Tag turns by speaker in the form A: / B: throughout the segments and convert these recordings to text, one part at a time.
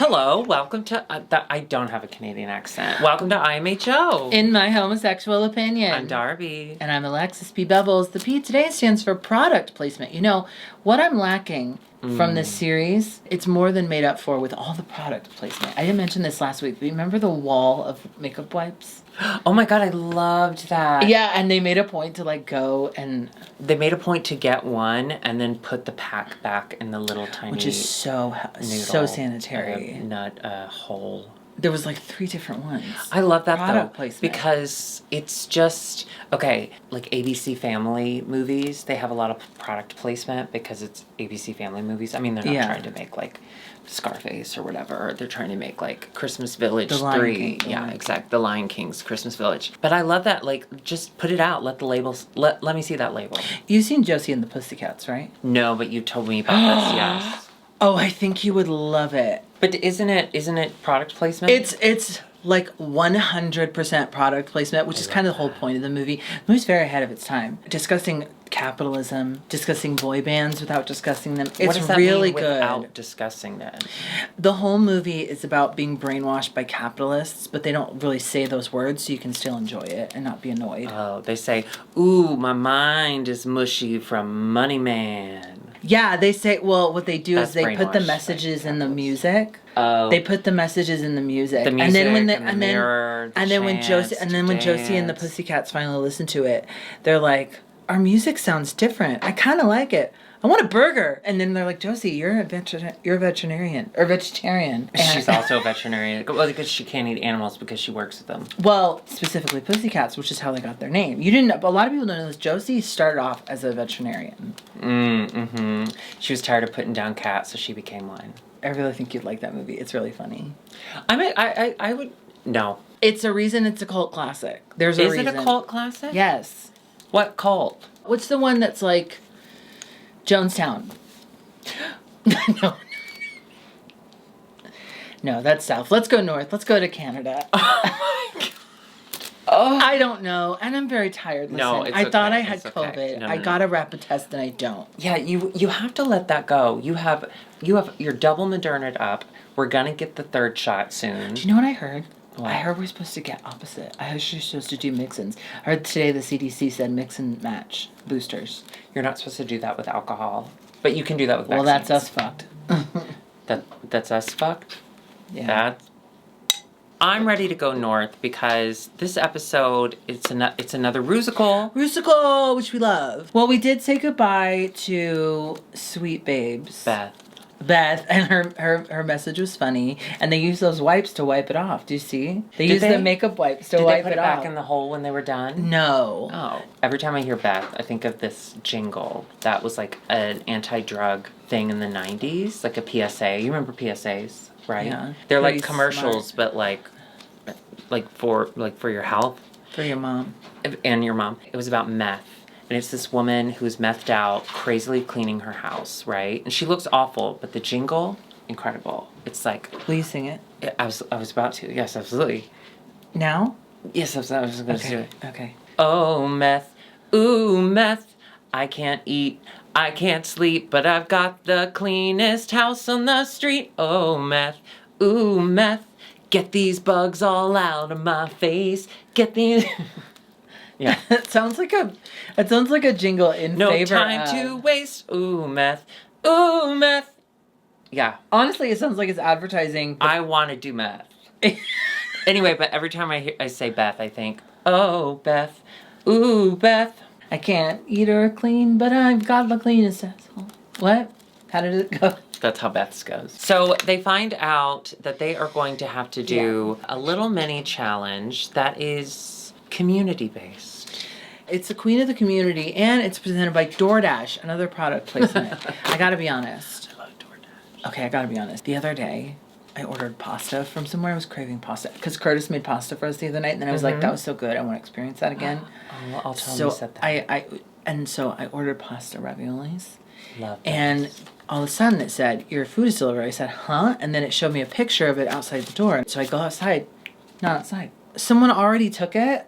A: Hello, welcome to, I don't have a Canadian accent. Welcome to IMHO.
B: In my homosexual opinion.
A: I'm Darby.
B: And I'm Alexis P. Bevels. The P today stands for product placement. You know, what I'm lacking from this series, it's more than made up for with all the product placement. I didn't mention this last week, but remember the wall of makeup wipes?
A: Oh my god, I loved that.
B: Yeah, and they made a point to like go and...
A: They made a point to get one and then put the pack back in the little tiny...
B: Which is so sanitary.
A: Nut hole.
B: There was like 3 different ones.
A: I love that
B: product
A: though.
B: placement.
A: Because it's just, okay, like ABC Family movies, they have a lot of product placement because it's ABC Family movies. I mean, they're not trying to make like Scarface or whatever. They're trying to make like Christmas Village 3. Yeah, exactly. The Lion King's Christmas Village. But I love that. Like, just put it out. Let the labels, let me see that label.
B: You've seen Josie and the Pussycats, right?
A: No, but you told me about this, yes.
B: Oh, I think you would love it.
A: But isn't it product placement?
B: It's like 100% product placement, which is kind of the whole point of the movie. The movie's very ahead of its time. Discussing capitalism, discussing boy bands without discussing them. It's
A: what does that
B: really
A: mean
B: good.
A: Without discussing them?
B: The whole movie is about being brainwashed by capitalists, but they don't really say those words, so you can still enjoy it and not be annoyed.
A: Oh, they say, "Ooh, my mind is mushy from Money Man."
B: Yeah, they say, well, what they do
A: That's
B: is they put the messages in the music.
A: Oh.
B: They put the messages in the music.
A: The music,
B: and then when
A: when
B: Josie and the Pussycats finally listen to it, they're like, our music sounds different. I kind of like it. I want a burger. And then they're like, Josie, you're a veterinarian. Or vegetarian. And
A: she's also a veterinarian. Well, because she can't eat animals because she works with them.
B: Well, specifically Pussycats, which is how they got their name. You didn't. A lot of people don't know this. Josie started off as a veterinarian.
A: She was tired of putting down cats, so she became one.
B: I really think you'd like that movie. It's really funny.
A: I would... No.
B: It's a reason it's a cult classic. There's a reason.
A: Is it a cult classic?
B: Yes.
A: What cult?
B: What's the one that's like... Jonestown. No, that's south. Let's go north. Let's go to Canada.
A: Oh my god.
B: Oh, I don't know, and I'm very tired. Listen,
A: No, it's
B: I thought
A: okay.
B: I had
A: It's
B: COVID.
A: okay. No,
B: I got a rapid test, and I don't.
A: Yeah, you have to let that go. You're double Moderna'd up. We're gonna get the 3rd shot soon.
B: Do you know what I heard?
A: What?
B: I heard we're supposed to get opposite. I heard she's supposed to do mix-ins. I heard today the CDC said mix and match boosters.
A: You're not supposed to do that with alcohol, but you can do that with vaccines.
B: Well, that's us fucked.
A: That's us fucked?
B: Yeah.
A: I'm ready to go north because this episode, it's another rusical.
B: Rusical, which we love. Well, we did say goodbye to Sweet Babes. Beth, and her message was funny, and they used those wipes to wipe it off. Do you see? They used the makeup wipes to wipe it off.
A: Did they put it back in the hole when they were done?
B: No.
A: Oh. Every time I hear Beth, I think of this jingle. That was like an anti-drug thing in the 90s, like a PSA. You remember PSAs, right?
B: Yeah.
A: They're like commercials, but like for your health.
B: For your mom.
A: And your mom. It was about meth. And it's this woman who's methed out, crazily cleaning her house, right? And she looks awful, but the jingle, incredible. It's like...
B: Will you sing it?
A: I was about to. Yes, absolutely.
B: Now?
A: Yes, I was going to do it.
B: Okay.
A: Oh, meth. Ooh, meth. I can't eat. I can't sleep, but I've got the cleanest house on the street. Oh, meth. Ooh, meth. Get these bugs all out of my face. Get these... Yeah.
B: It sounds like a jingle in favor of...
A: No time to waste. Ooh, meth. Ooh, meth. Yeah.
B: Honestly, it sounds like it's advertising.
A: I want to do meth. Anyway, but every time I say Beth, I think, oh, Beth. Ooh, Beth.
B: I can't eat or clean, but I've got the cleanest asshole. What? How did it go?
A: That's how Beth's goes. So they find out that they are going to have to do a little mini challenge that is... community-based.
B: It's the queen of the community, and it's presented by DoorDash, another product placement. I gotta be honest.
A: I love DoorDash.
B: Okay, I gotta be honest. The other day, I ordered pasta from somewhere. I was craving pasta because Curtis made pasta for us the other night, and then I was like, that was so good. I want to experience that again.
A: Oh, well, I'll tell him you said that.
B: So I ordered pasta raviolis.
A: Love that.
B: And all of a sudden it said, your food is delivered. I said, huh? And then it showed me a picture of it outside the door. So I go outside. Not outside. Someone already took it.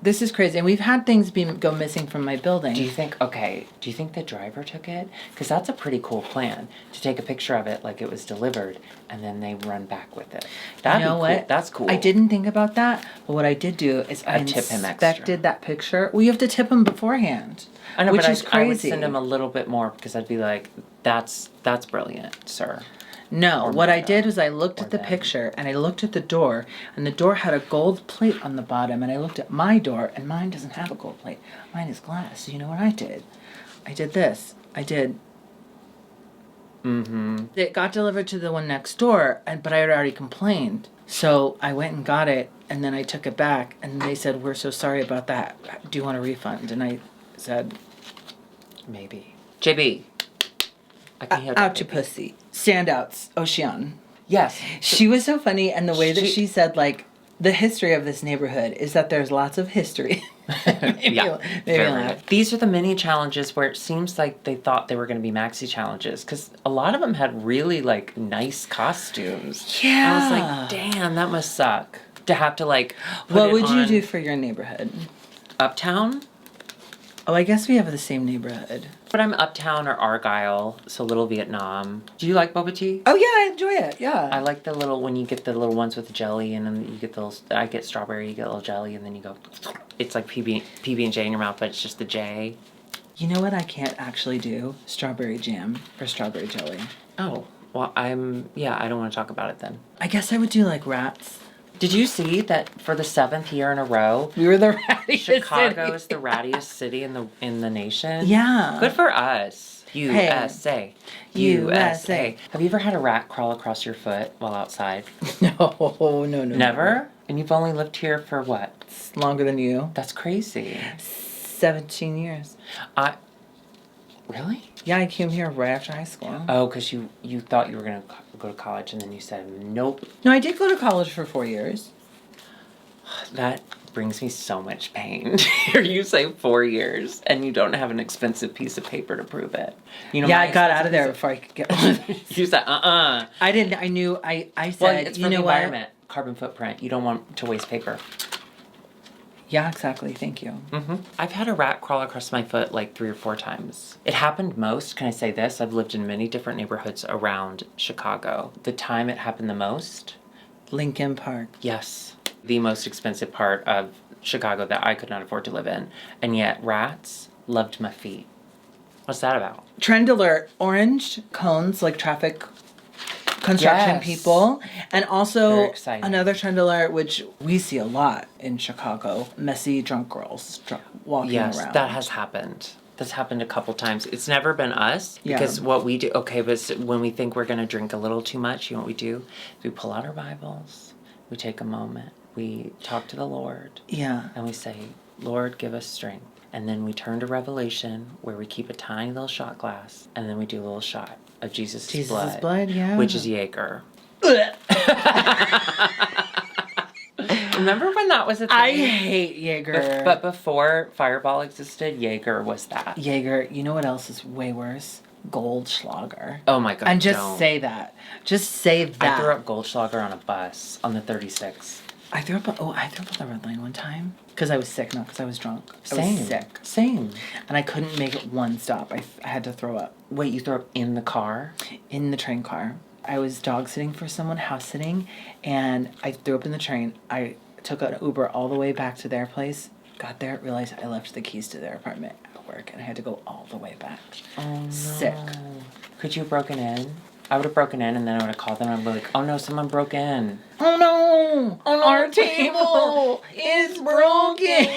B: This is crazy. And we've had things go missing from my building.
A: Do you think the driver took it? Because that's a pretty cool plan, to take a picture of it like it was delivered, and then they run back with it. That'd be cool. What? That's cool.
B: I didn't think about that, but what I did do is I inspected that picture. Well, you have to tip him beforehand.
A: I know, which is crazy. I would send him a little bit more, because I'd be like, that's brilliant, sir.
B: No, what I did was I looked at the picture, and I looked at the door, and the door had a gold plate on the bottom, and I looked at my door, and mine doesn't have a gold plate. Mine is glass. So you know what I did? I did this. It got delivered to the one next door, but I had already complained. So I went and got it, and then I took it back, and they said, we're so sorry about that. Do you want a refund? And I said,
A: maybe. JB. I can hear that.
B: Out your pussy. Standouts. Ocean.
A: Yes.
B: She was so funny, and the way that she said, like, the history of this neighborhood is that there's lots of history. maybe laugh.
A: These are the mini challenges where it seems like they thought they were going to be maxi challenges, because a lot of them had really, like, nice costumes.
B: Yeah.
A: I was like, damn, that must suck to have to, like,
B: what would you do for your neighborhood?
A: Uptown?
B: Oh, I guess we have the same neighborhood.
A: But I'm Uptown or Argyle, so Little Vietnam. Do you like boba tea?
B: Oh, yeah, I enjoy it, yeah.
A: I like the little, when you get the little ones with the jelly, and then you get those, I get strawberry, you get a little jelly, and then you go, it's like PB&J in your mouth, but it's just the J.
B: You know what I can't actually do? Strawberry jam or strawberry jelly.
A: Oh, well, I don't want to talk about it then.
B: I guess I would do, like, rats.
A: Did you see that for the 7th year in a row,
B: we were the rattiest
A: Chicago is the rattiest city in the nation?
B: Yeah.
A: Good for us. USA.
B: Hey. USA.
A: Have you ever had a rat crawl across your foot while outside?
B: No.
A: Never? And you've only lived here for what?
B: It's longer than you.
A: That's crazy.
B: 17 years.
A: Really?
B: Yeah, I came here right after high school.
A: Oh, because you thought you were going to go to college, and then you said, nope.
B: No, I did go to college for 4 years.
A: That brings me so much pain to hear you say 4 years, and you don't have an expensive piece of paper to prove it. You know,
B: yeah, I got out of there before I could get one of these.
A: You said,
B: I didn't. I knew. I said,
A: well, it's
B: you
A: for
B: know
A: the
B: what?
A: environment, carbon footprint. You don't want to waste paper.
B: Yeah, exactly. Thank you.
A: Mm-hmm. I've had a rat crawl across my foot like 3 or 4 times. It happened most, can I say this? I've lived in many different neighborhoods around Chicago. The time it happened the most?
B: Lincoln Park.
A: Yes. The most expensive part of Chicago that I could not afford to live in. And yet rats loved my feet. What's that about?
B: Trend alert. Orange cones, like traffic construction people, and also another trend alert, which we see a lot in Chicago, messy drunk girls walking around.
A: Yes, that has happened. That's happened a couple times. It's never been us, because what we do, but when we think we're going to drink a little too much, you know what we do? We pull out our Bibles, we take a moment, we talk to the Lord, and we say, Lord, give us strength. And then we turn to Revelation, where we keep a tiny little shot glass, and then we do a little shot of Jesus' blood, which is Jaeger. Remember when that was a thing?
B: I hate Jaeger.
A: But before Fireball existed, Jaeger was that.
B: Jaeger, you know what else is way worse? Goldschlager.
A: Oh my God,
B: and just say that. Just say that.
A: I threw up Goldschlager on a bus on the 36.
B: I threw up on the red line one time. Because I was sick, not because I was drunk. I was sick.
A: Same.
B: And I couldn't make it one stop. I had to throw up.
A: Wait, you threw up in the car?
B: In the train car. I was dog sitting for someone, house sitting, and I threw up in the train. I took an Uber all the way back to their place, got there, realized I left the keys to their apartment at work, and I had to go all the way back.
A: Oh, no.
B: Sick.
A: Could you have broken in? I would have broken in, and then I would have called them, and I'd be like, oh no, someone broke in.
B: Oh no! Our table is broken!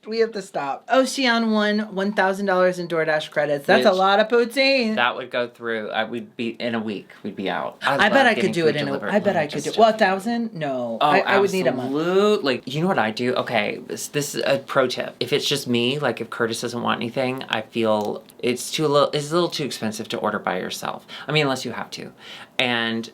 B: We have to stop. Ocean won $1,000 in DoorDash credits. That's a lot of poutine.
A: That would go through. We'd be in a week. We'd be out.
B: I bet I could do it in a week. I bet I could do it. Well, 1,000? No.
A: Oh,
B: I would need a month.
A: Absolutely. You know what I do? Okay, this is a pro tip. If it's just me, like if Curtis doesn't want anything, I feel it's a little too expensive to order by yourself. I mean, unless you have to. And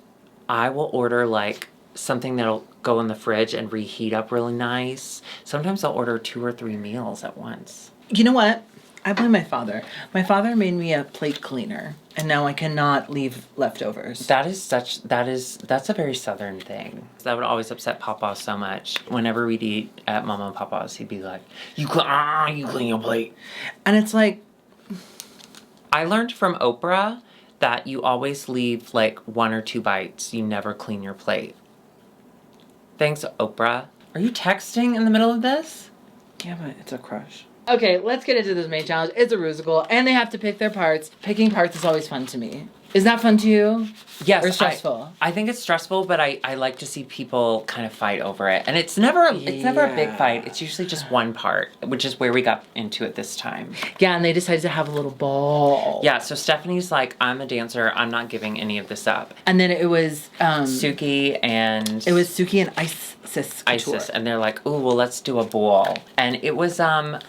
A: I will order like something that'll go in the fridge and reheat up really nice. Sometimes I'll order 2 or 3 meals at once.
B: You know what? I blame my father. My father made me a plate cleaner, and now I cannot leave leftovers.
A: That's a very Southern thing. That would always upset Papa so much. Whenever we'd eat at Mama and Papa's, he'd be like, you clean your plate.
B: And it's like...
A: I learned from Oprah that you always leave like 1 or 2 bites. You never clean your plate. Thanks, Oprah. Are you texting in the middle of this?
B: Yeah, but it's a crush. Okay, let's get into this main challenge. It's a rusical, and they have to pick their parts. Picking parts is always fun to me. Is that fun to you?
A: Yes.
B: Or stressful?
A: I think it's stressful, but I like to see people kind of fight over it. And it's never a big fight. It's usually just one part, which is where we got into it this time.
B: Yeah, and they decided to have a little ball.
A: Yeah, so Stephanie's like, I'm a dancer. I'm not giving any of this up.
B: And then it was...
A: Suki and...
B: It was Suki and Isis.
A: And they're like, ooh, well, let's do a ball. And it was... I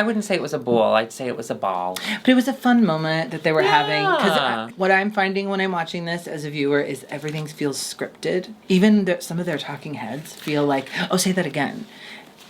A: wouldn't say it was a bowl. I'd say it was a ball.
B: But it was a fun moment that they were having. Because what I'm finding when I'm watching this as a viewer is everything feels scripted. Even some of their talking heads feel like, oh, say that again.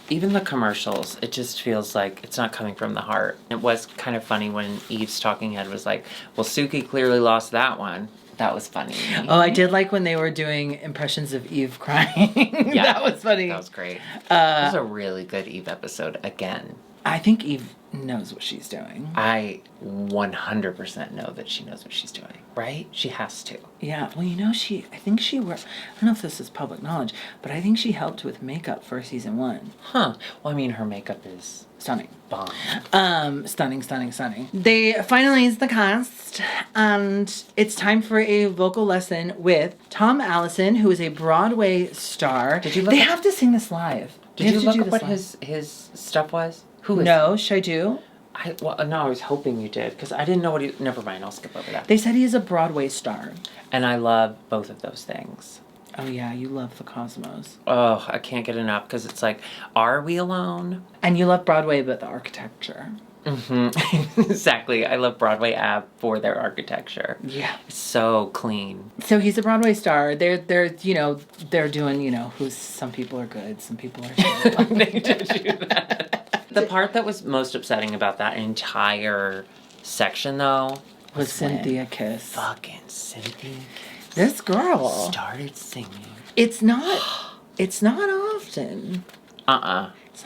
A: Even the commercials, it just feels like it's not coming from the heart. It was kind of funny when Eve's talking head was like, well, Suki clearly lost that one. That was funny.
B: Oh, I did like when they were doing impressions of Eve crying. Yeah, that was funny.
A: That was great. It was a really good Eve episode again.
B: I think Eve knows what she's doing.
A: I 100% know that she knows what she's doing, right? She has to.
B: Yeah, well, you know, I don't know if this is public knowledge, but I think she helped with makeup for season 1.
A: Huh. Well, I mean, her makeup is...
B: stunning.
A: Bomb.
B: Stunning. They finalized the cast, and it's time for a vocal lesson with Tom Allison, who is a Broadway star. They have to sing this live.
A: Did you look up what his stuff was? Who is
B: No, should I do?
A: No, I was hoping you did, because I didn't know what he... Never mind, I'll skip over that.
B: They said he is a Broadway star.
A: And I love both of those things.
B: Oh, yeah, you love the cosmos.
A: Oh, I can't get enough, because it's like, are we alone?
B: And you love Broadway, but the architecture.
A: Mm-hmm. Exactly. I love Broadway Ave for their architecture.
B: Yeah.
A: It's so clean.
B: So he's a Broadway star. They're doing, who's some people are good, some people are terrible.
A: They did do that. The part that was most upsetting about that entire section, though,
B: was Cynthia Kiss.
A: Fucking Cynthia Kiss.
B: This girl
A: started singing.
B: It's not often. It's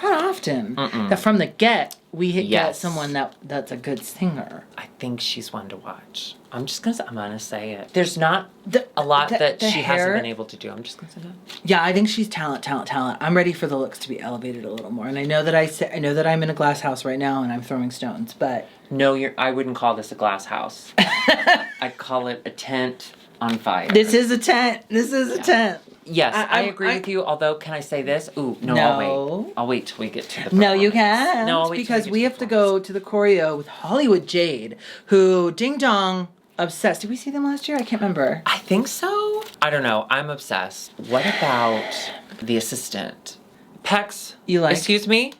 B: not often that from the get we get someone that's a good singer.
A: I think she's one to watch. I'm gonna say it. There's not a lot that she hasn't been able to do. I'm just gonna say that.
B: Yeah, I think she's talent. I'm ready for the looks to be elevated a little more. And I know that I'm in a glass house right now and I'm throwing stones, but
A: no, I wouldn't call this a glass house. I'd call it a tent on fire.
B: This is a tent. Tent.
A: Yes, I agree with you. Although, can I say this? Ooh, no. I'll wait till we get to the performance.
B: No, you can't.
A: No, I'll wait
B: because we have to go to the choreo with Hollywood Jade, who Ding Dong obsessed. Did we see them last year? I can't remember.
A: I think so. I don't know. I'm obsessed. What about the assistant? Pex.
B: You like?
A: Excuse me?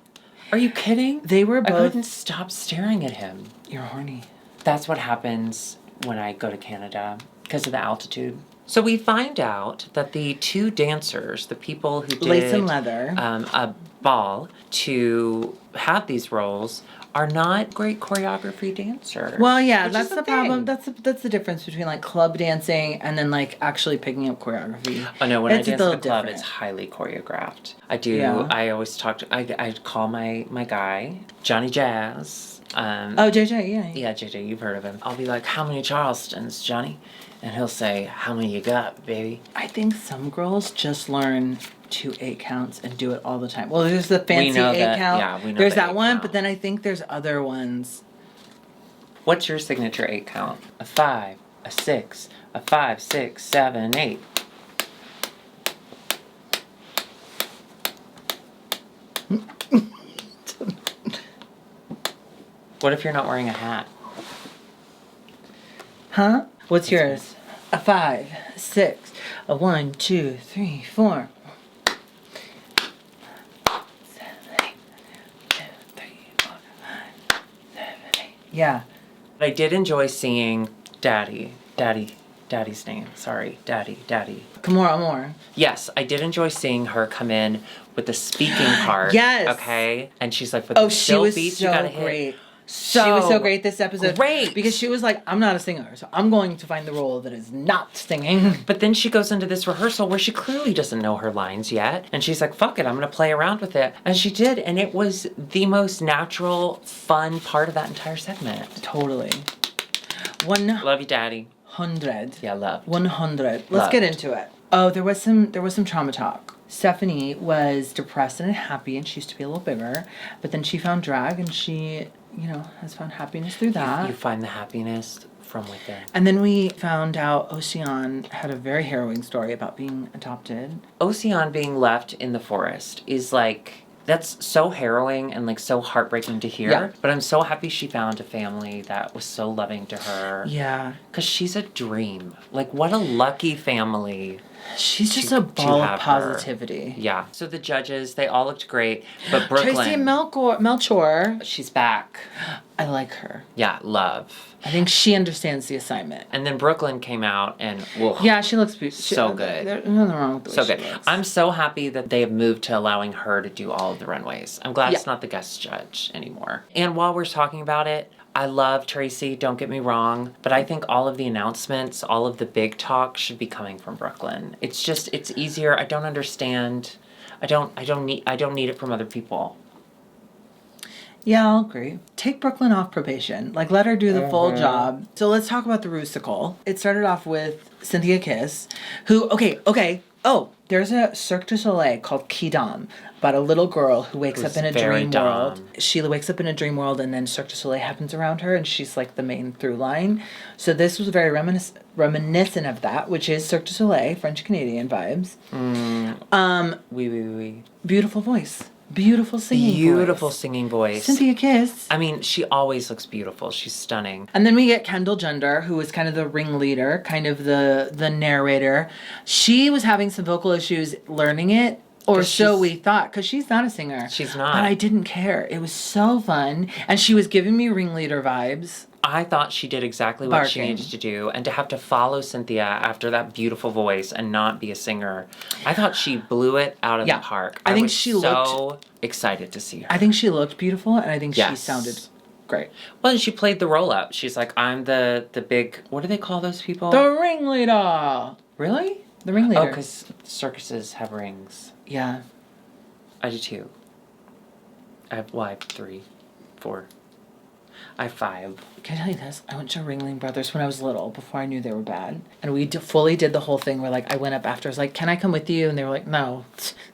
A: Are you kidding?
B: They were both.
A: I couldn't stop staring at him.
B: You're horny.
A: That's what happens when I go to Canada because of the altitude. So we find out that the 2 dancers, the people who did
B: Lace and Leather,
A: a ball to have these roles, are not great choreography dancers.
B: Well, yeah, that's the problem. That's the difference between like club dancing and then like actually picking up choreography.
A: Oh no, when I dance at the club, it's highly choreographed. I do. Yeah. I always I call my guy Johnny Jazz.
B: JJ, yeah.
A: Yeah, JJ, you've heard of him. I'll be like, how many Charlestons, Johnny? And he'll say, how many you got, baby?
B: I think some girls just learn 2 8 counts and do it all the time. Well, there's the fancy 8 count.
A: Yeah, we know
B: there's that
A: 8
B: one,
A: count.
B: But then I think there's other ones.
A: What's your signature 8 count? A 5, a 6, a 5, 6, 7, 8. What if you're not wearing a hat?
B: Huh? What's yours? A 5, 6, a 1, 2, 3, 4. 7, 8, 2, 3, 4, 5, 7, 8. Yeah.
A: I did enjoy seeing Daddy's name. Sorry, Daddy.
B: Kimora Moore.
A: Yes, I did enjoy seeing her come in with the speaking part.
B: Yes.
A: Okay? And she's like, for the still beats, you gotta hit.
B: She was so great this episode.
A: Great.
B: Because she was like, I'm not a singer, so I'm going to find the role that is not singing.
A: But then she goes into this rehearsal where she clearly doesn't know her lines yet. And she's like, fuck it, I'm going to play around with it. And she did. And it was the most natural, fun part of that entire segment.
B: Totally.
A: Love you, Daddy.
B: 100.
A: Yeah, love.
B: 100. Let's get into it. Oh, there was some trauma talk. Stephanie was depressed and unhappy, and she used to be a little bigger. But then she found drag, and she, has found happiness through that.
A: You find the happiness from within.
B: And then we found out Ocean had a very harrowing story about being adopted.
A: Ocean being left in the forest is that's so harrowing and so heartbreaking to hear. Yeah. But I'm so happy she found a family that was so loving to her.
B: Yeah.
A: Because she's a dream. What a lucky family.
B: She's just a ball of positivity.
A: Her. Yeah. So the judges, they all looked great. But Brooklyn.
B: Tracy Melchor.
A: She's back.
B: I like her.
A: Yeah, love.
B: I think she understands the assignment.
A: And then Brooklyn came out and, whoa.
B: Yeah, she looks beautiful.
A: So good.
B: There's nothing wrong with the way
A: she
B: looks.
A: I'm so happy that they have moved to allowing her to do all of the runways. I'm glad it's not the guest judge anymore. And while we're talking about it, I love Tracy, don't get me wrong, but I think all of the announcements, all of the big talk should be coming from Brooklyn. It's easier. I don't understand. I don't need it from other people.
B: Yeah, I'll agree. Take Brooklyn off probation. Let her do the full job. So let's talk about the Rusical. It started off with Cynthia Kiss, who, okay. Oh, there's a Cirque du Soleil called Kidam about a little girl who wakes up in a dream world. She wakes up in a dream world and then Cirque du Soleil happens around her and she's the main through line. So this was very reminiscent of that, which is Cirque du Soleil, French-Canadian vibes.
A: Oui.
B: Beautiful voice. Beautiful singing voice. Cynthia Kiss.
A: I mean, she always looks beautiful. She's stunning.
B: And then we get Kendall Jenner, who is kind of the ringleader, kind of the narrator. She was having some vocal issues learning it, or so we thought, because she's not a singer.
A: She's not.
B: But I didn't care. It was so fun. And she was giving me ringleader vibes.
A: I thought she did exactly what she needed to do. And to have to follow Cynthia after that beautiful voice and not be a singer, I thought she blew it out of the park. I think she looked excited to see her.
B: I think she looked beautiful, and I think she sounded great.
A: Well, and she played the roll-up. She's like, I'm the big... What do they call those people?
B: The ringleader.
A: Really?
B: The ringleader.
A: Oh, because circuses have rings.
B: Yeah.
A: I do too. I have 3, 4... I have 5.
B: Can I tell you this? I went to Ringling Brothers when I was little, before I knew they were bad. And we fully did the whole thing where, I went up after. I was like, can I come with you? And they were like, no.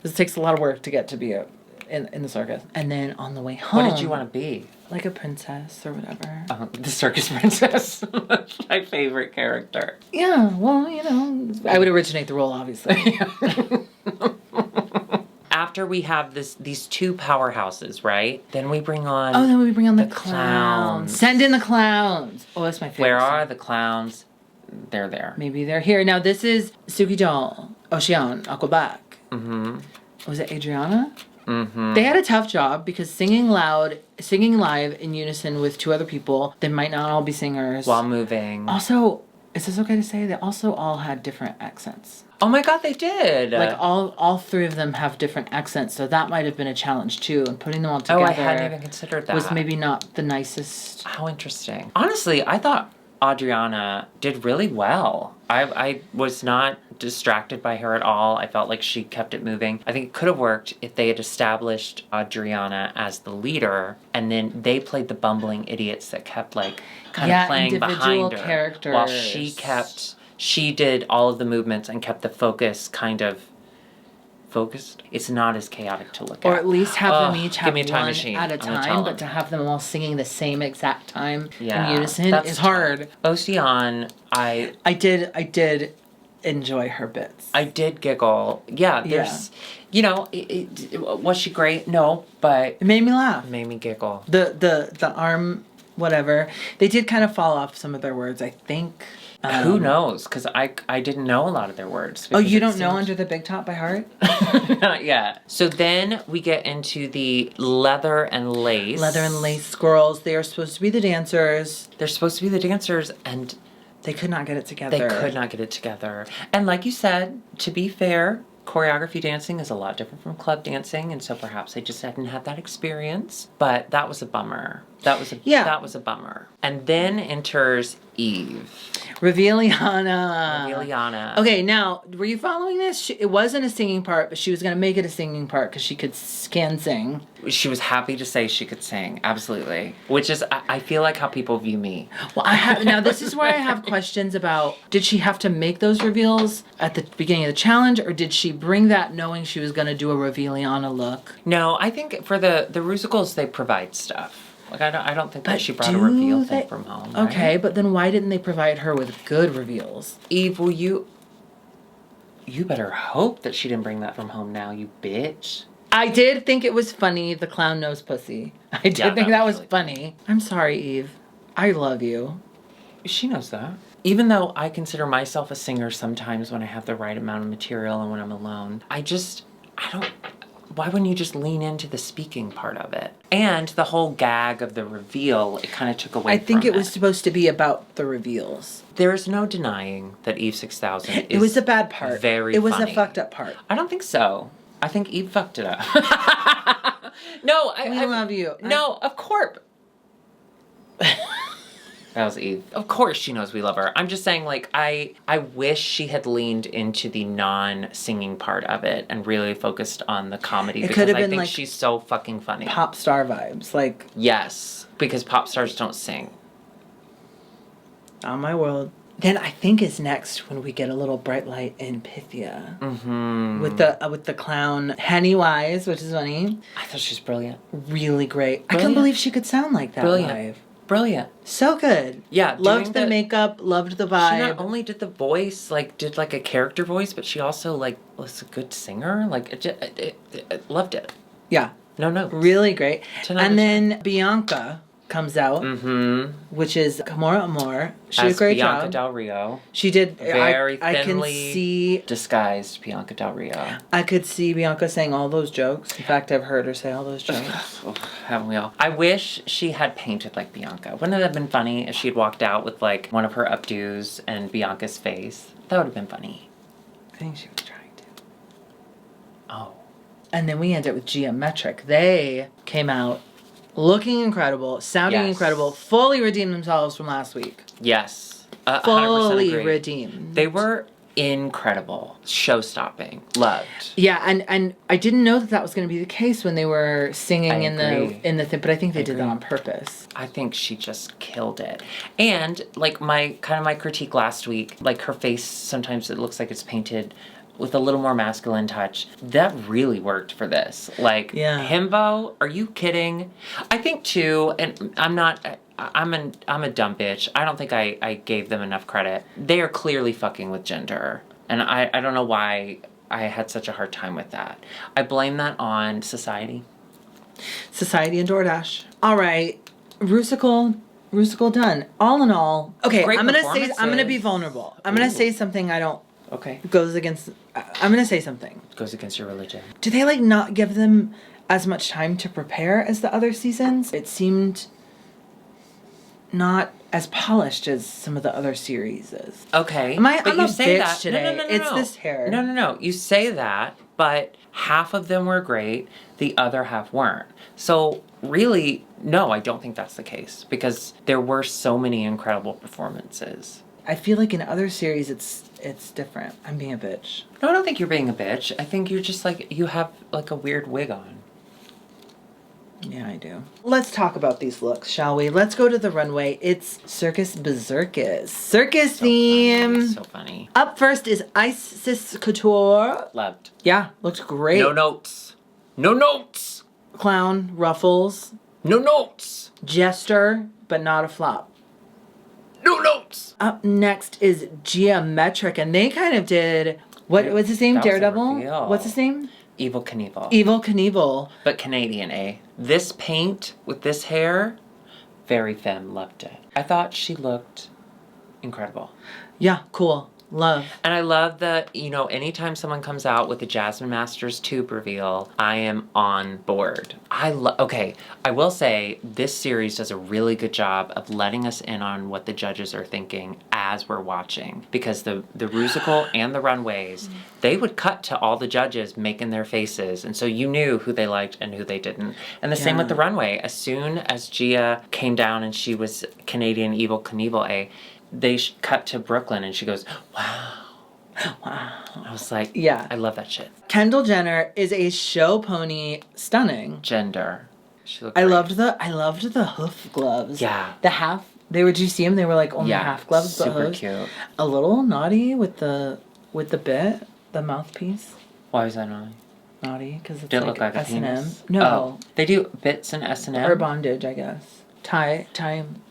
B: This takes a lot of work to get to be in the circus. And then on the way home...
A: What did you want to be?
B: Like a princess or whatever.
A: The circus princess. My favorite character.
B: Yeah, well, I would originate the role, obviously.
A: After we have these 2 powerhouses, right? Then we bring on...
B: Oh, then we bring on the clowns. Send in the clowns. Oh, that's my favorite.
A: Where are the clowns? They're there.
B: Maybe they're here. Now, this is Suki Doll, Ocean, Aquabac.
A: Mm-hmm.
B: Was it Adriana?
A: Mm-hmm.
B: They had a tough job because singing live in unison with 2 other people, they might not all be singers.
A: While moving.
B: Also, is this okay to say? They also all had different accents.
A: Oh my God, they did.
B: All 3 of them have different accents, so that might have been a challenge too. And putting them all together.
A: Oh, I hadn't even considered that.
B: Was maybe not the nicest.
A: How interesting. Honestly, I thought Adriana did really well. I was not distracted by her at all. I felt like she kept it moving. I think it could have worked if they had established Adriana as the leader, and then they played the bumbling idiots that kept kind of playing behind her
B: characters.
A: While she did all of the movements and kept the focus kind of focused. It's not as chaotic to look at.
B: Or at least have them each have one
A: machine.
B: at a time, but to have them all singing the same exact time in unison is hard.
A: Ocean, I
B: did enjoy her bits.
A: I did giggle. Yeah, there's, was she great? No, but...
B: It made me laugh.
A: It made me giggle.
B: The arm, whatever. They did kind of fall off some of their words, I think.
A: Who knows? Because I didn't know a lot of their words.
B: Oh, you don't know Under the Big Top by heart?
A: Not yet. So then we get into the leather and lace.
B: Leather and lace squirrels. They are supposed to be the dancers.
A: They're supposed to be the dancers, and...
B: They could not get it together.
A: And like you said, to be fair, choreography dancing is a lot different from club dancing, and so perhaps I just hadn't had that experience. But that was a bummer. That was a bummer. And then enters Eve.
B: Reveliana. Okay, now, were you following this? It wasn't a singing part, but she was going to make it a singing part because she can sing.
A: She was happy to say she could sing, absolutely. Which is, I feel like how people view me.
B: Well, now this is where I have questions about, did she have to make those reveals at the beginning of the challenge, or did she bring that knowing she was going to do a Reveliana look?
A: No, I think for the musicals, they provide stuff. Like, I don't think that she brought a reveal thing from home. Right?
B: Okay, but then why didn't they provide her with good reveals?
A: Eve, will you better hope that she didn't bring that from home now, you bitch.
B: I did think it was funny, the clown nose pussy. I did think that was really funny. I'm sorry, Eve. I love you.
A: She knows that. Even though I consider myself a singer sometimes when I have the right amount of material and when I'm alone, why wouldn't you just lean into the speaking part of it? And the whole gag of the reveal, it kind of took away from it.
B: I think it was supposed to be about the reveals.
A: There is no denying that Eve 6000 is
B: It was a bad part. It was
A: funny.
B: A fucked up part.
A: I don't think so. I think Eve fucked it up. No, I
B: love you.
A: No, of course. That was Eve. Of course she knows we love her. I'm just saying, like, I wish she had leaned into the non-singing part of it and really focused on the comedy. Because I think she's so fucking funny.
B: Pop star vibes. Like,
A: yes, because pop stars don't sing.
B: On my world. Then I think is next when we get a little bright light in Pythia.
A: Mm-hmm.
B: With the clown Pennywise, which is funny.
A: I thought she was brilliant.
B: Really great. I couldn't believe she could sound like that live.
A: Brilliant.
B: So good.
A: Yeah.
B: Loved the makeup, loved the vibe.
A: She not only did the voice, did a character voice, but she also, was a good singer. Loved it.
B: Yeah.
A: No.
B: Really great. And then Bianca comes out, which is Kamora Amor. She did a great
A: Bianca
B: job.
A: Del Rio.
B: She did
A: Very thinly
B: I can see
A: disguised Bianca Del Rio.
B: I could see Bianca saying all those jokes. In fact, I've heard her say all those jokes.
A: Haven't we all? I wish she had painted like Bianca. Wouldn't it have been funny if she had walked out with one of her updos and Bianca's face? That would have been funny.
B: I think she was trying to.
A: Oh.
B: And then we ended with Geometric. They came out looking incredible, sounding incredible, fully redeemed themselves from last week.
A: Yes.
B: Fully redeemed.
A: They were incredible. Show-stopping. Loved.
B: Yeah, and I didn't know that was going to be the case when they were singing in the thing, but I think they did that on purpose.
A: I think she just killed it. And my critique last week, her face sometimes it looks like it's painted with a little more masculine touch. That really worked for this. Himbo, are you kidding? I think too, and I'm a dumb bitch. I don't think I gave them enough credit. They are clearly fucking with gender. And I don't know why I had such a hard time with that. I blame that on society.
B: Society and DoorDash. All right. Rusical done. All in all. Okay, I'm gonna be vulnerable. I'm gonna say something I don't.
A: Okay.
B: I'm gonna say something.
A: Goes against your religion.
B: Do they not give them as much time to prepare as the other seasons? It seemed not as polished as some of the other series is.
A: Okay.
B: I'm a bitch today.
A: No.
B: It's this hair.
A: No. You say that, but half of them were great. The other half weren't. So really, no, I don't think that's the case because there were so many incredible performances.
B: I feel like in other series it's different. I'm being a bitch.
A: No, I don't think you're being a bitch. I think you're just you have a weird wig on.
B: Yeah, I do. Let's talk about these looks, shall we? Let's go to the runway. It's Circus Berserkus. Circus theme.
A: Funny. So funny.
B: Up first is Isis Couture.
A: Loved.
B: Yeah, looked great.
A: No notes.
B: Clown, ruffles.
A: No notes.
B: Jester, but not a flop.
A: No notes.
B: Up next is Geometric, and they kind of did what's his name? Daredevil? What's his name?
A: Evel Knievel.
B: Evel Knievel.
A: But Canadian, eh? This paint with this hair, very femme, loved it. I thought she looked incredible.
B: Yeah, cool. Love.
A: And I love that, anytime someone comes out with a Jasmine Masters tube reveal, I am on board. Okay, I will say this series does a really good job of letting us in on what the judges are thinking as we're watching. Because the Rusical and the Runways, they would cut to all the judges making their faces. And so you knew who they liked and who they didn't. And the same with the Runway. As soon as Gia came down and she was Canadian Evel Knievel, they cut to Brooklyn and she goes, wow. Wow. I was like, yeah, I love that shit.
B: Kendall Jenner is a show pony, stunning.
A: Gender. She looked
B: I loved the hoof gloves.
A: Yeah.
B: The half, did you see them? They were like only half gloves, but
A: super
B: hooves.
A: Cute.
B: A little naughty with the bit, the mouthpiece.
A: Why was that naughty?
B: Naughty, because it's
A: did it
B: like
A: look like
B: S&M.
A: a penis?
B: No.
A: Oh, they do bits in S&M?
B: Or bondage, I guess. Tie 'em.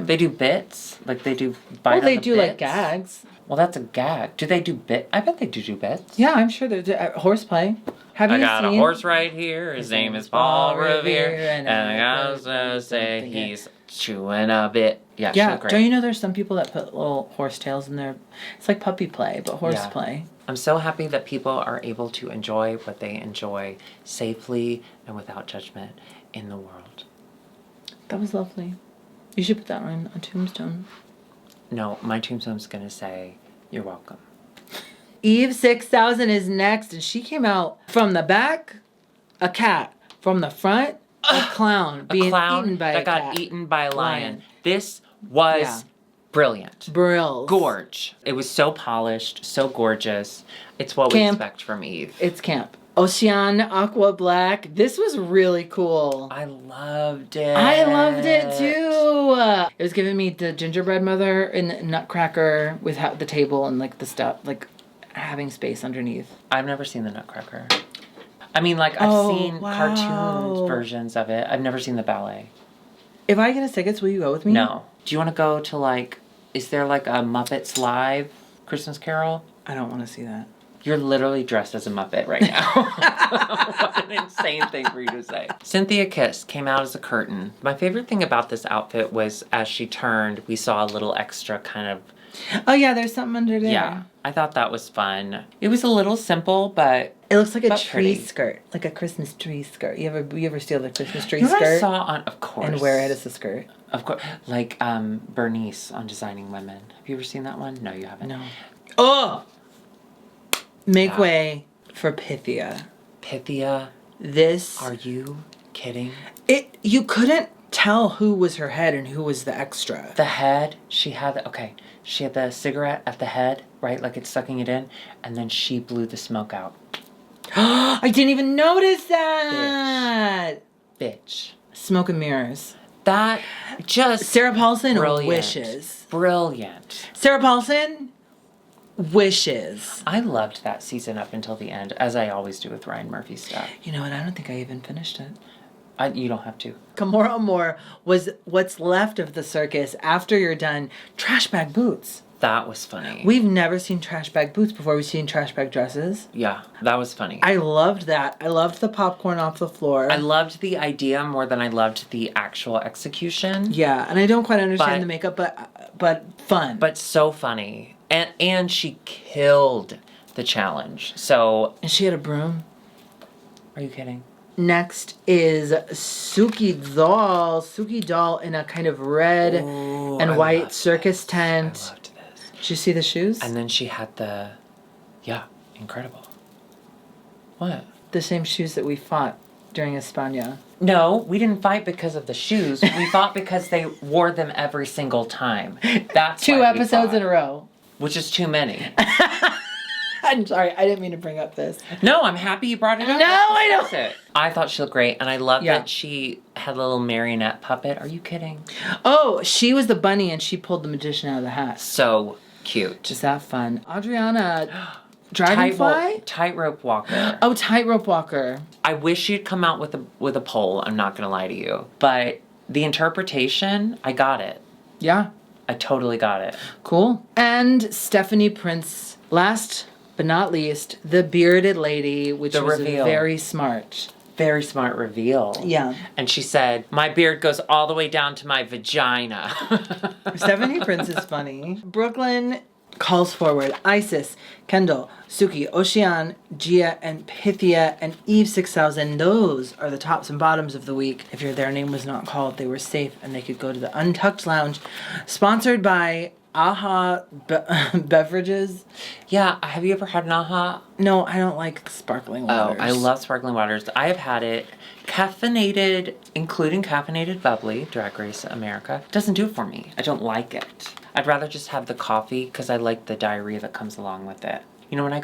A: They do bits? Like they do bite
B: Well, they
A: on the
B: do
A: bits?
B: like gags.
A: Well, that's a gag. Do they do bit? I bet they do bits.
B: Yeah, I'm sure they do. Horseplay. Have you seen?
A: I got a horse right here. His name is Paul Revere. And I gotta say he's chewing a bit. Yeah,
B: yeah. Don't you know there's some people that put little horse tails in there? It's like puppy play, but horseplay.
A: I'm so happy that people are able to enjoy what they enjoy safely and without judgment in the world.
B: That was lovely. You should put that on a tombstone.
A: No, my tombstone's gonna say, you're welcome.
B: Eve 6000 is next, and she came out from the back, a cat. From the front, a clown being eaten by a cat.
A: That got eaten by a lion. This was brilliant.
B: Brills.
A: Gorge. It was so polished, so gorgeous. It's what we expect from Eve.
B: It's camp. Ocean Aqua Black. This was really cool.
A: I loved it.
B: I loved it too. It was giving me the gingerbread mother and Nutcracker with the table and like the stuff, like having space underneath.
A: I've never seen the Nutcracker. I mean, like I've seen cartoon versions of it. I've never seen the ballet.
B: If I get us tickets, will you go with me?
A: No. Do you want to go to is there like a Muppets Live Christmas Carol?
B: I don't want to see that.
A: You're literally dressed as a Muppet right now. What an insane thing for you to say. Cynthia Kiss came out as a curtain. My favorite thing about this outfit was as she turned, we saw a little extra kind of...
B: Oh yeah, there's something under there.
A: Yeah, I thought that was fun. It was a little simple, but...
B: It looks like a tree
A: pretty.
B: Skirt. Like a Christmas tree skirt. You ever steal the Christmas tree
A: skirt?
B: I
A: saw on... Of course.
B: And wear it as a skirt.
A: Of course. Like Bernice on Designing Women. Have you ever seen that one? No, you haven't.
B: No. Oh! Make way for Pythia.
A: Pythia?
B: This...
A: Are you kidding?
B: You couldn't tell who was her head and who was the extra.
A: The head, she had the cigarette at the head, right? Like it's sucking it in. And then she blew the smoke out.
B: I didn't even notice that!
A: Bitch.
B: Smoke and mirrors.
A: That just...
B: Sarah Paulson
A: brilliant.
B: Wishes.
A: Brilliant.
B: Sarah Paulson... Wishes.
A: I loved that season up until the end, as I always do with Ryan Murphy stuff.
B: You know what? I don't think I even finished it.
A: You don't have to.
B: Kimora Moore was what's left of the circus after you're done. Trash bag boots.
A: That was funny.
B: We've never seen trash bag boots before. We've seen trash bag dresses.
A: Yeah, that was funny.
B: I loved that. I loved the popcorn off the floor.
A: I loved the idea more than I loved the actual execution.
B: Yeah, and I don't quite understand the makeup, but fun.
A: But so funny. And she killed the challenge. So...
B: And she had a broom.
A: Are you kidding?
B: Next is Suki Doll. Suki Doll in a kind of red and white circus tent.
A: I loved this.
B: Did you see the shoes?
A: And then she had the... Yeah, incredible. What?
B: The same shoes that we fought during España.
A: No, we didn't fight because of the shoes. We fought because they wore them every single time. That's
B: 2 episodes in a row.
A: Which is too many.
B: I'm sorry, I didn't mean to bring up this.
A: No, I'm happy you brought it up.
B: No, I don't.
A: It. I thought she looked great, and I love that she had a little marionette puppet. Are you kidding?
B: Oh, she was the bunny, and she pulled the magician out of the hat.
A: So cute.
B: Just that fun. Adriana, Dragonfly?
A: Tightrope walker.
B: Oh, tightrope walker.
A: I wish you'd come out with a poll. I'm not gonna lie to you, but the interpretation, I got it.
B: Yeah.
A: I totally got it.
B: Cool. And Stephanie Prince, last but not least, the bearded lady, which was very smart.
A: Very smart reveal.
B: Yeah.
A: And she said, my beard goes all the way down to my vagina.
B: Stephanie Prince is funny. Brooklyn calls forward Isis, Kendall, Suki, Ocean, Gia, and Pythia, and Eve 6000. Those are the tops and bottoms of the week. If their name was not called, they were safe and they could go to the Untucked Lounge, sponsored by AHA Beverages.
A: Yeah, have you ever had an AHA?
B: No, I don't like sparkling waters.
A: Oh, I love sparkling waters. I have had it caffeinated, including caffeinated bubbly, Drag Race America. Doesn't do it for me. I don't like it. I'd rather just have the coffee because I like the diarrhea that comes along with it. You know, when I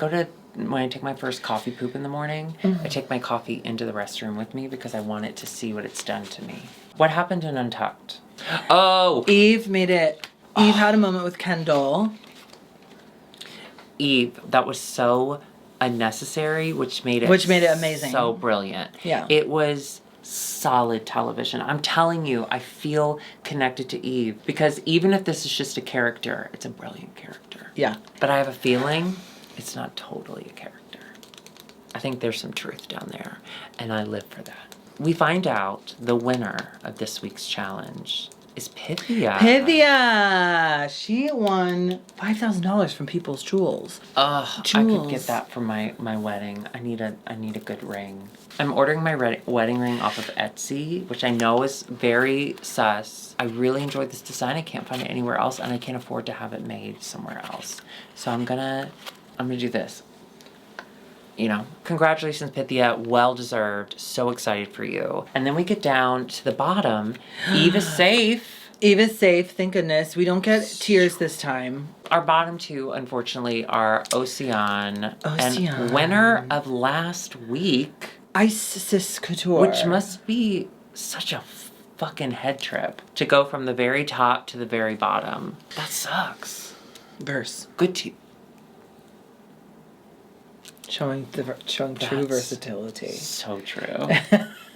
A: take my first coffee poop in the morning, I take my coffee into the restroom with me because I want it to see what it's done to me. What happened in Untucked? Oh!
B: Eve made it. Eve had a moment with Kendall.
A: Eve, that was so unnecessary, which made it
B: amazing.
A: So brilliant.
B: Yeah.
A: It was solid television. I'm telling you, I feel connected to Eve because even if this is just a character, it's a brilliant character.
B: Yeah.
A: But I have a feeling it's not totally a character. I think there's some truth down there, and I live for that. We find out the winner of this week's challenge is Pythia.
B: Pythia! She won $5,000 from People's Jewels.
A: I could get that for my wedding. I need a good ring. I'm ordering my wedding ring off of Etsy, which I know is very sus. I really enjoyed this design. I can't find it anywhere else, and I can't afford to have it made somewhere else. So I'm gonna do this. You know, congratulations, Pythia. Well deserved. So excited for you. And then we get down to the bottom. Eve is safe.
B: Eve is safe. Thank goodness. We don't get tears this time.
A: Our bottom two, unfortunately, are Ocean. And winner of last week,
B: Isis Couture.
A: Which must be such a fucking head trip to go from the very top to the very bottom. That sucks.
B: Verse.
A: Good to you.
B: Showing true versatility.
A: So true.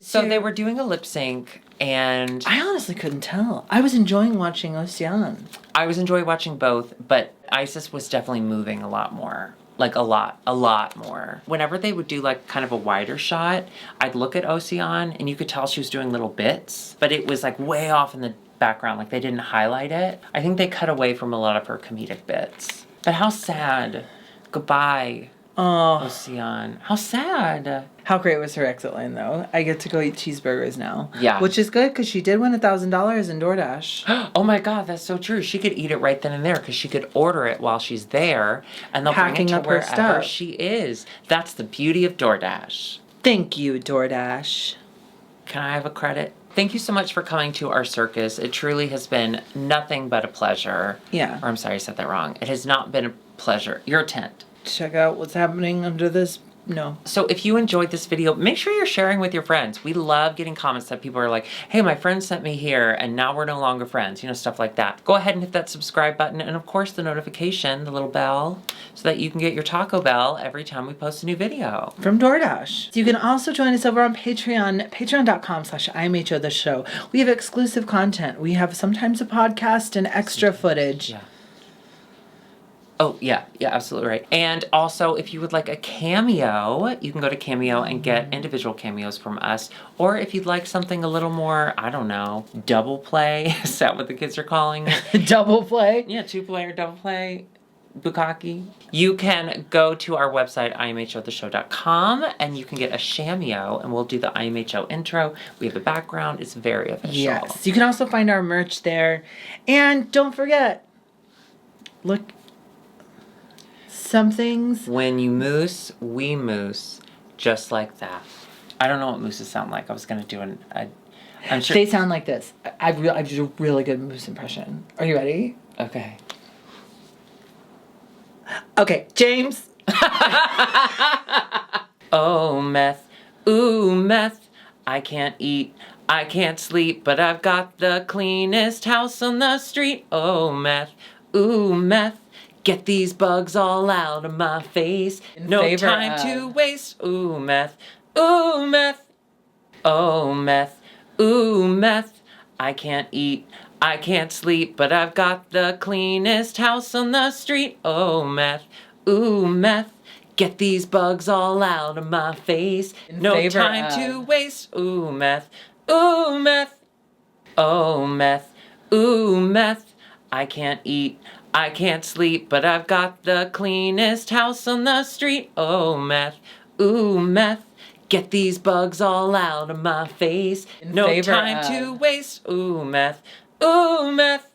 A: So they were doing a lip sync, and
B: I honestly couldn't tell. I was enjoying watching Ocean.
A: I was enjoying watching both, but Isis was definitely moving a lot more. Like a lot more. Whenever they would do like kind of a wider shot, I'd look at Ocean and you could tell she was doing little bits, but it was like way off in the background. Like they didn't highlight it. I think they cut away from a lot of her comedic bits. But how sad. Goodbye.
B: Oh,
A: Ocean. How sad.
B: How great was her exit line, though? I get to go eat cheeseburgers now.
A: Yeah.
B: Which is good, because she did win $1,000 in DoorDash.
A: Oh my God, that's so true. She could eat it right then and there, because she could order it while she's there, and they'll bring it to wherever she is. That's the beauty of DoorDash.
B: Thank you, DoorDash.
A: Can I have a credit? Thank you so much for coming to our circus. It truly has been nothing but a pleasure.
B: Yeah.
A: Or I'm sorry, I said that wrong. It has not been a pleasure. Your tent.
B: Check out what's happening under this. No.
A: So if you enjoyed this video, make sure you're sharing with your friends. We love getting comments that people are like, hey, my friend sent me here and now we're no longer friends, you know, stuff like that. Go ahead and hit that subscribe button and of course the notification, the little bell, so that you can get your Taco Bell every time we post a new video.
B: From DoorDash. You can also join us over on Patreon, patreon.com/IMHOtheSHOw. We have exclusive content. We have sometimes a podcast and extra footage.
A: Yeah. Oh, yeah, absolutely right. And also, if you would like a cameo, you can go to Cameo and get individual cameos from us. Or if you'd like something a little more, I don't know, double play, is that what the kids are calling it?
B: Double play?
A: Yeah, 2-player double play, bukkake. You can go to our website, IMHOtheSHOW.com, and you can get a shameo, and we'll do the IMHO intro. We have the background. It's very official.
B: Yes. You can also find our merch there. And don't forget, look... Some things.
A: When you moose, we moose, just like that. I don't know what mooses sound like. I was gonna do I'm sure
B: they sound like this. I do a really good moose impression. Are you ready?
A: Okay.
B: Okay, James.
A: Oh, meth. Ooh, meth. I can't eat. I can't sleep, but I've got the cleanest house on the street. Oh, meth. Ooh, meth. Get these bugs all out of my face. No time to waste. Ooh, meth. Ooh, meth. Oh, meth. Ooh, meth. I can't eat. I can't sleep, but I've got the cleanest house on the street. Oh, meth. Ooh, meth. Get these bugs all out of my face. No time to waste. Ooh, meth. Ooh, meth. Oh, meth. Ooh, meth. I can't eat, I can't sleep, but I've got the cleanest house on the street. Oh, meth, ooh, meth. Get these bugs all out of my face. No time to waste. Ooh, meth, ooh, meth.